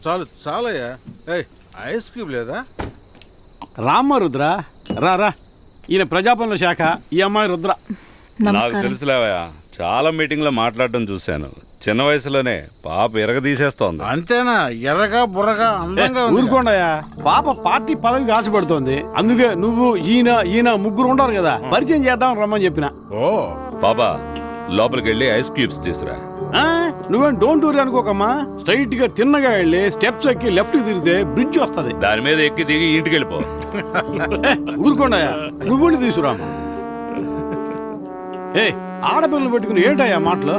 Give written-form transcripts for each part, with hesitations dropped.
చాలు చాలయ్యా. Ice cube లేదా? రామ్మ రుద్ర, రా రా. ఈయన ప్రజాపనుల శాఖ, ఈ అమ్మాయి రుద్ర. నాకు తెలుసులేవయ్యా, చాలా మీటింగ్లో మాట్లాడడం చూశాను. చిన్న వయసులోనే పాప ఎరగదీసేస్తోంది. అంతేనా? ఎర్రగా బుర్రగా అందంగా ఊరుకోండయా. పాప పార్టీ పదవికి ఆశపడుతోంది. అందుకే నువ్వు ఈయన ముగ్గురు ఉంటారు కదా, పరిచయం చేద్దాం రమ్మని చెప్పిన. ఓ బాబా, లోపలికి వెళ్ళి ఐస్ క్యూబ్స్ తీసురా. నువ్వేం డోంట్ వరీ అనుకోకమ్మా. స్ట్రైట్ గా తిన్నగా వెళ్ళి స్టెప్స్ ఎక్కి లెఫ్ట్ కి తిరిగితే బ్రిడ్జ్ వస్తుంది. దాని మీద ఎక్కి దిగి ఇంటికి వెళ్ళిపో. ఊరుకోండయా, నువ్వు తీసుకురామ్మా. ఆడపిల్లలు పెట్టుకుని ఏంటయ్యా మాటలు?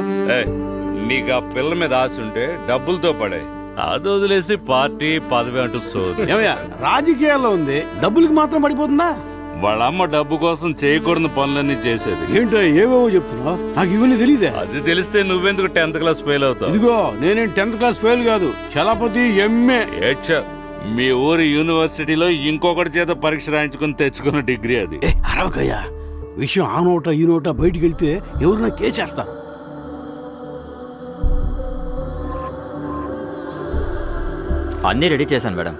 నీకు ఆ పిల్ల మీద ఆశ ఉంటే డబ్బులతో పడే, అది వదిలేసి పార్టీ పదవి అంటూ సోదు. ఏమయ్యా, రాజకీయాల్లో ఉంది, డబ్బులకి మాత్రం పడిపోతుందా? వాళ్ళ అమ్మ డబ్బు కోసం చేయకూడని పనులన్నీ చేసేది. ఏంటో ఏవేవో చెప్తున్నావు, నాకు ఇవన్నీ తెలియదే. అది తెలిస్తే నువ్వెందుకు 10th క్లాస్ ఫెయిల్ అవుతావు? ఇదిగో నేనేం 10th క్లాస్ ఫెయిల్ కాదు, చలపతి ఎంఏ. మీ ఊరి యూనివర్సిటీలో ఇంకొకటి చేత పరీక్ష రాయించుకుని తెచ్చుకున్న డిగ్రీ అది. అరవకయ్యా, విషయం ఆ నోట ఈ నోట బయటికి వెళ్తే ఎవరైనా కేసేస్తారు. అన్నీ రెడీ చేశాను మేడం.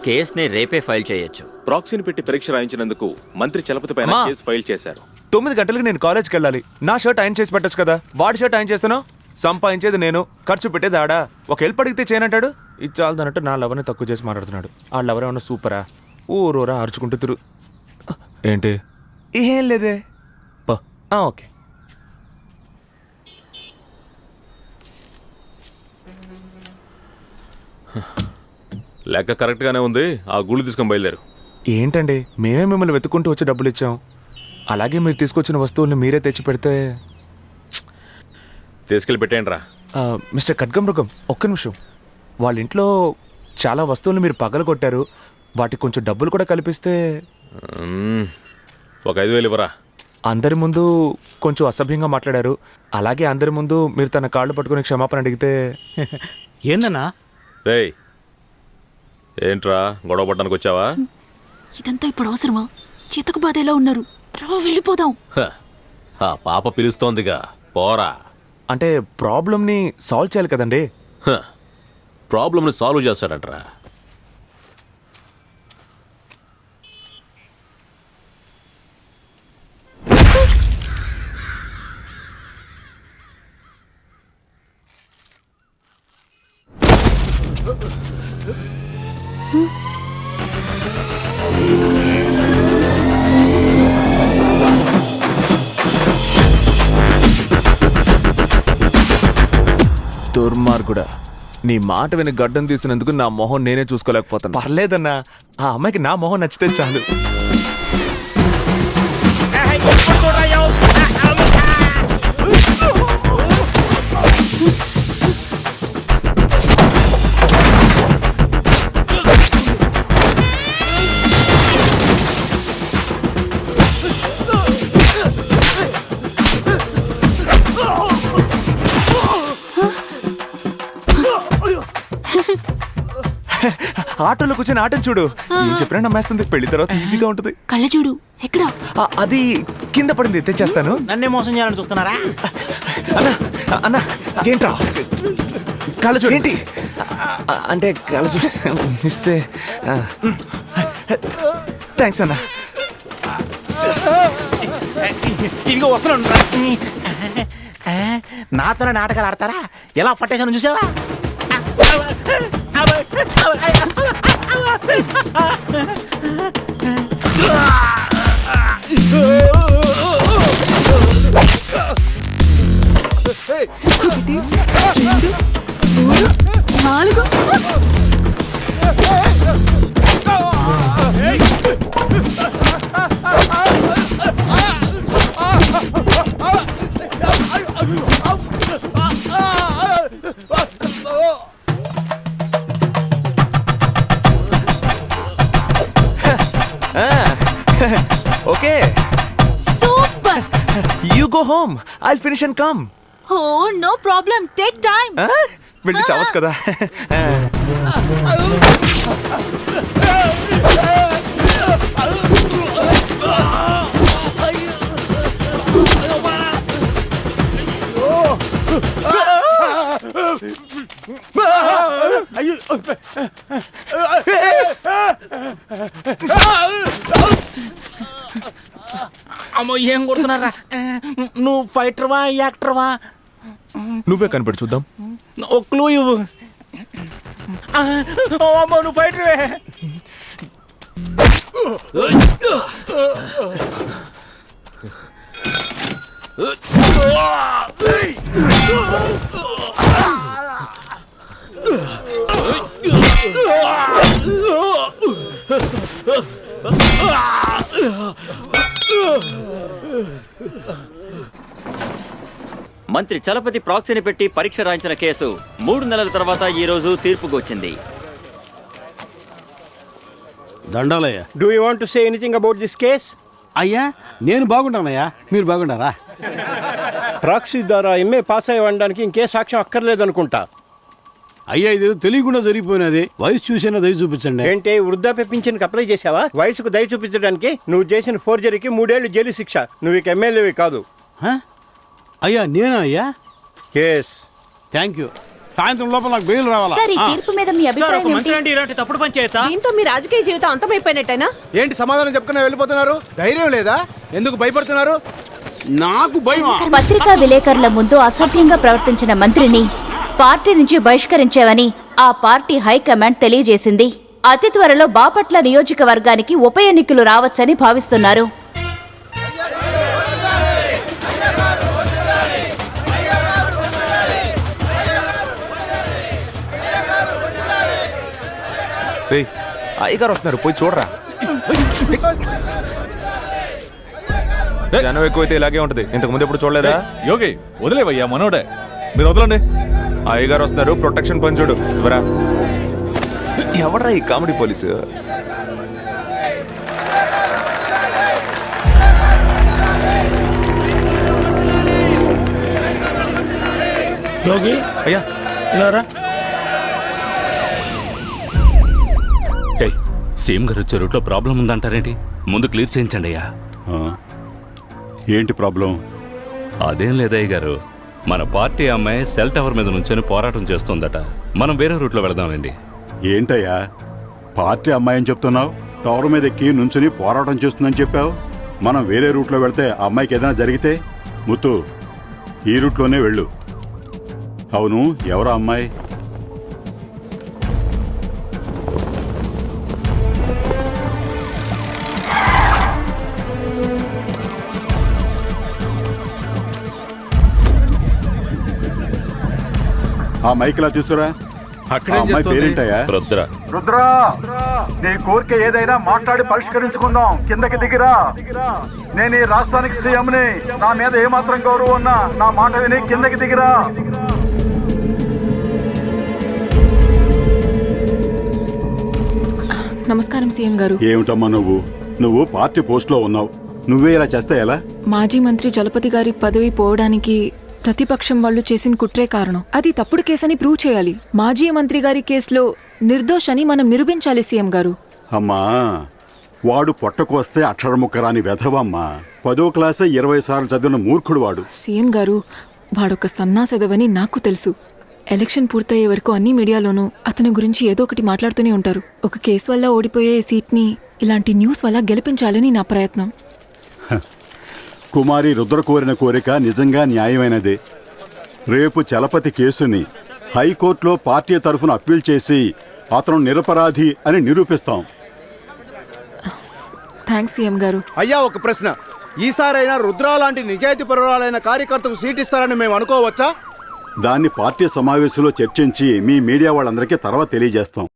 కేసుని రేపే ఫైల్ చేయొచ్చు. ప్రాక్సీని పెట్టి పరీక్ష రాయించినందుకు మంత్రి చలపతి పైన కేసు ఫైల్ చేశారు. 9 గంటలకు నేను కాలేజ్కి వెళ్ళాలి. నా షర్ట్ ఆయన చేసి పెట్టచ్చు కదా, వాడి షర్ట్ ఆయన చేస్తాను. సంపాదించేది నేను, ఖర్చు పెట్టేది ఆడా. ఒక హెల్ప్ అడిగితే చేయనంటాడు. ఇది చాలదన్నట్టు నా లవర్ని తక్కువ చేసి మాట్లాడుతున్నాడు. ఆ లవర్ ఏమన్నా సూపరా, ఊరోరా అరుచుకుంటూ తిరుగు. ఏంటి? ఏం లేదే. ఓకే. లెక్క కరెక్ట్ గానే ఉంది. ఆ గుళ్ళు తీసుకొని బయలుదేరు. ఏంటండి, మేమే మిమ్మల్ని వెతుక్కుంటూ వచ్చి డబ్బులు ఇచ్చాం. అలాగే మీరు తీసుకొచ్చిన వస్తువుల్ని మీరే తెచ్చి పెడితే. తీసుకెళ్ళి పెట్టేయండి రా. మిస్టర్ ఖడ్గమృగం, ఒక్క నిమిషం. వాళ్ళ ఇంట్లో చాలా వస్తువులు మీరు పగల కొట్టారు. వాటికి కొంచెం డబ్బులు కూడా కల్పిస్తే. ఒక 5,000 ఇవ్వరా. అందరి ముందు కొంచెం అసభ్యంగా మాట్లాడారు. అలాగే అందరి ముందు మీరు తన కాళ్ళు పట్టుకుని క్షమాపణ అడిగితే. ఏందన్నా? రేయ్, ఏంట్రా గొడవ పడ్డానికి వచ్చావా? ఇదంతా ఇప్పుడు అవసరమా? చితకు బాధేలా ఉన్నారు, వెళ్ళిపోదాం. ఆ పాప పిలుస్తోందిగా, పోరా. అంటే ప్రాబ్లంని సాల్వ్ చేయాలి కదండి. ప్రాబ్లంని సాల్వ్ చేస్తాడంట్రా. దుర్మార్గుడా, నీ మాట విని గడ్డం తీసినందుకు నా మొహం నేనే చూసుకోలేకపోతాను. పర్లేదన్నా, ఆ అమ్మాయికి నా మొహం నచ్చితే చాలు. ఆటోలో కూర్చొని ఆటను చూడు. ఏం చెప్పినా నమ్మేస్తుంది. పెళ్లి తర్వాత ఈజీగా ఉంటుంది. కళ్ళ చూడు. ఎక్కడ? అది కింద పడింది, తెచ్చేస్తాను. నన్నే మోసం చేయాలని చూస్తున్నారా? అన్నా అన్నా, ఏంట్రా కళ్ళ చూడు. ఏంటి అంటే కళ్ళ చూడు ఇస్తే. థ్యాంక్స్ అన్నా. ఇదిగో వస్తున్నాను. నాతోనే నాటకాలు ఆడతారా? ఎలా పట్టేశాను చూసావా? నాలుగు. Okay, super. You go home, I'll finish and come. Oh no problem, take time. వెళ్ళి చావచ్చు కదా. అయ్యో అమ్మో ఏం కొడుతున్నారా? నువ్వు ఫైటర్వా యాక్టర్వా? నువ్వే కనిపెట్టి చూద్దాం. ఒక క్లూ ఇవ్వు. అమ్మో నువ్వు ఫైటర్వే. మంత్రి చలపతి ప్రాక్సీని పెట్టి పరీక్ష రాయించిన కేసు 3 నెలల తర్వాత ఈ రోజు తీర్పుకు వచ్చింది. దండాలయ్యా. Do you want to say anything about this case? అయ్యా నేను బాగుంటానయ్యా, మీరు బాగుంటారా? ప్రాక్సీ ద్వారా ఎంఏ పాస్ అయ్యి ఉండడానికి ఇంకే సాక్ష్యం అక్కర్లేదనుకుంటా. అయ్యా ఇది తెలియకుండా జరిగిపోయినది, వయసు చూసినా దయ చూపించండి. ఏంటి వృద్ధాప్య పింఛన్కి అప్లై చేసావా? వయసుకు దయ చూపించడానికి నువ్వు చేసిన ఫోర్జరీకి 3 ఏళ్లు జైలు శిక్ష. నువ్వు ఇక ఎమ్మెల్యేవి కాదు. హ? అయ్యా నేనా అయ్యా? ఎస్. Thank you. సాయంత్రం లోపల నాకు బెయిల్ రావాలా? సార్ ఈ తీర్పు మీద మీ అభిప్రాయం ఏంటి? ఇలాంటి తప్పుడు పని చేయొచ్చా? దీంతో మీ రాజకీయ జీవితం అంతమైపోయినట్టేనా? ఏంటి సమాధానం చెప్పుకుని వెళ్ళిపోతున్నారు? ధైర్యం లేదా? ఎందుకు భయపడుతున్నారు? నాకు భయమా? పత్రికా విలేకరుల ముందు అసభ్యంగా ప్రవర్తించిన మంత్రిని పార్టీ నుంచి బహిష్కరించామని ఆ పార్టీ హైకమాండ్ తెలియజేసింది. అతి త్వరలో బాపట్ల నియోజకవర్గానికి ఉప ఎన్నికలు రావచ్చని భావిస్తున్నారు. అయ్యగారు వస్తున్నారు, పోయి చూడరా. జనం ఎక్కువైతే ఇలాగే ఉంటది. ఇంతకు ముందు ఎప్పుడు చూడలేదా? యోగి వదిలేవయ్యా, మనోడే. మీరు వదలండి. అయ్యగారు వస్తున్నారు, ప్రొటెక్షన్ పని చూడు. ఇవరా ఎవడ్రా ఈ కామెడీ పోలీసు? యోగి అయ్యా ఇలారా. సీఎం గారు వచ్చే రూట్లో ప్రాబ్లం ఉందంటారేంటి? ముందు క్లియర్ చేయించండి అయ్యా. ఏంటి ప్రాబ్లం? అదేం లేదయ్య గారు, మన పార్టీ అమ్మాయి సెల్ టవర్ మీద నుంచొని పోరాటం చేస్తుందట. మనం వేరే రూట్లో వెళదామండి. ఏంటయ్యా పార్టీ అమ్మాయి అని చెప్తున్నావు? టవర్ మీద ఎక్కి నుంచుని పోరాటం చేస్తుందని చెప్పావు. మనం వేరే రూట్లో వెళ్తే ఆ అమ్మాయికి ఏదైనా జరిగితే? ముత్తు ఈ రూట్లోనే వెళ్ళు. అవును ఎవరా అమ్మాయి? ఆ మైక్లా తీసుకురా. అక్కడేం అమ్మాయి చేస్తోంది? పేరేంటయ్యా? రుద్ర. రుద్రా, నీ కోరిక ఏదైనా మాట్లాడి పరిష్కరించుకుందాం. కిందకి దిగిరా. నేను ఈ రాష్ట్రానికి సీఎంని. నా మీద ఏమాత్రం గౌరవం ఉన్నా నా మాట విని కిందకి దిగిరా. నమస్కారం సీఎం గారు. ఏమిటమ్మా నువ్వు పార్టీ పోస్ట్ లో ఉన్నావు. నువ్వే ఇలా చేస్తే ఎలా? మాజీ మంత్రి చలపతి గారి పదవి పోవడానికి ప్రతిపక్షం వాళ్ళు చేసిన కుట్రే కారణం. అది తప్పుడు కేసని ప్రూవ్ చేయాలి. మాజీ మంత్రి గారి కేసులో నిర్దోషని మనం నిరూపించాలి సీఎం గారు. అమ్మా వాడు పొట్టకు వస్తే అక్షరముక్కరాని వెధవమ్మా. 10వ క్లాసే 20 సార్లు చదివిన మూర్ఖుడు వాడు. సీఎం గారు వాడొక సన్నాసెదవని నాకు తెలుసు. ఎలక్షన్ పూర్తయ్యే వరకు అన్ని మీడియాలోనూ అతని గురించి ఏదో ఒకటి మాట్లాడుతూనే ఉంటారు. ఒక కేసు వల్ల ఓడిపోయే సీట్ని ఇలాంటి న్యూస్ వల్ల గెలిపించాలని నా ప్రయత్నం. కుమారి రుద్ర కోరిన కోరిక నిజంగా న్యాయమైనదే. రేపు చలపతి కేసుని హైకోర్టులో పార్టీ తరఫున అప్పీల్ చేసి అతను నిరపరాధి అని నిరూపిస్తాం. థ్యాంక్స్ సీఎం గారు. అయ్యా ఒక ప్రశ్న. ఈసారైనా రుద్రా లాంటి నిజాయితీ పరురాలైన కార్యకర్తకు సీట్ ఇస్తారని మేము అనుకోవచ్చా? దాన్ని పార్టీ సమావేశంలో చర్చించి మీ మీడియా వాళ్ళందరికీ తర్వాత తెలియజేస్తాం.